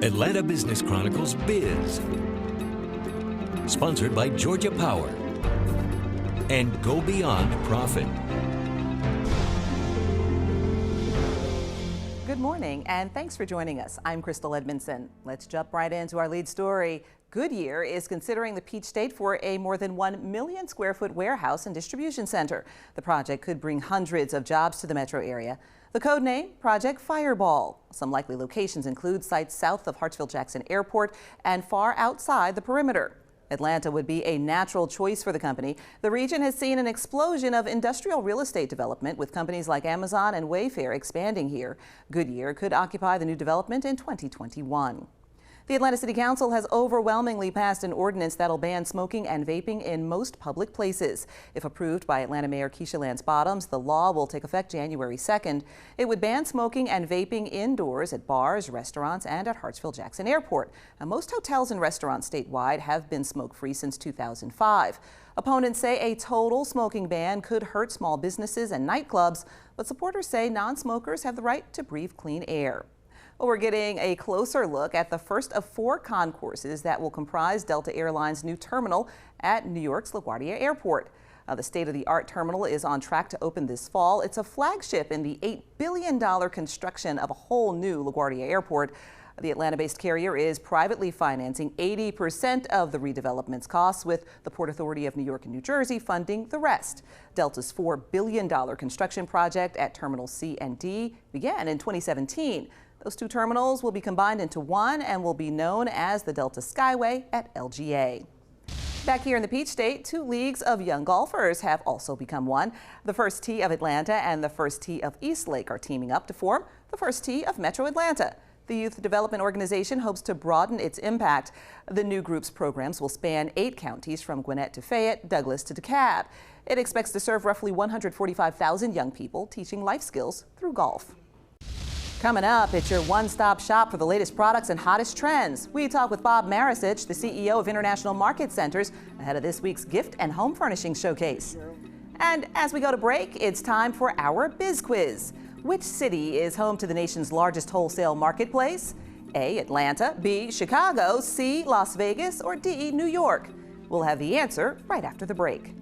Atlanta Business Chronicles Biz. Sponsored by Georgia Power and Go Beyond Profit. Good morning, and thanks for joining us. I'm Crystal Edmonson. Let's jump right into our lead story. Goodyear is considering the Peach State for a more than 1 million square foot warehouse and distribution center. The project could bring hundreds of jobs to the metro area. The code name, Project Fireball. Some likely locations include sites south of Hartsfield-Jackson Airport and far outside the perimeter. Atlanta would be a natural choice for the company. The region has seen an explosion of industrial real estate development, with companies like Amazon and Wayfair expanding here. Goodyear could occupy the new development in 2021. The Atlanta City Council has overwhelmingly passed an ordinance that'll ban smoking and vaping in most public places. If approved by Atlanta Mayor Keisha Lance Bottoms, the law will take effect January 2nd. It would ban smoking and vaping indoors at bars, restaurants, and at Hartsfield-Jackson Airport. Now, most hotels and restaurants statewide have been smoke-free since 2005. Opponents say a total smoking ban could hurt small businesses and nightclubs, but supporters say non-smokers have the right to breathe clean air. Well, we're getting a closer look at the first of 4 concourses that will comprise Delta Airlines' new terminal at New York's LaGuardia Airport. The state-of-the-art terminal is on track to open this fall. It's a flagship in the $8 billion construction of a whole new LaGuardia Airport. The Atlanta-based carrier is privately financing 80% of the redevelopment's costs, with the Port Authority of New York and New Jersey funding the rest. Delta's $4 billion construction project at Terminal C and D began in 2017. Those 2 terminals will be combined into one and will be known as the Delta Skyway at LGA. Back here in the Peach State, 2 leagues of young golfers have also become one. The First Tee of Atlanta and the First Tee of Eastlake are teaming up to form the First Tee of Metro Atlanta. The youth development organization hopes to broaden its impact. The new group's programs will span 8 counties from Gwinnett to Fayette, Douglas to DeKalb. It expects to serve roughly 145,000 young people, teaching life skills through golf. Coming up, it's your one-stop shop for the latest products and hottest trends. We talk with Bob Marisich, the CEO of International Market Centers, ahead of this week's gift and home furnishing showcase. And as we go to break, it's time for our Biz Quiz. Which city is home to the nation's largest wholesale marketplace? A, Atlanta, B, Chicago, C, Las Vegas, or D, New York? We'll have the answer right after the break.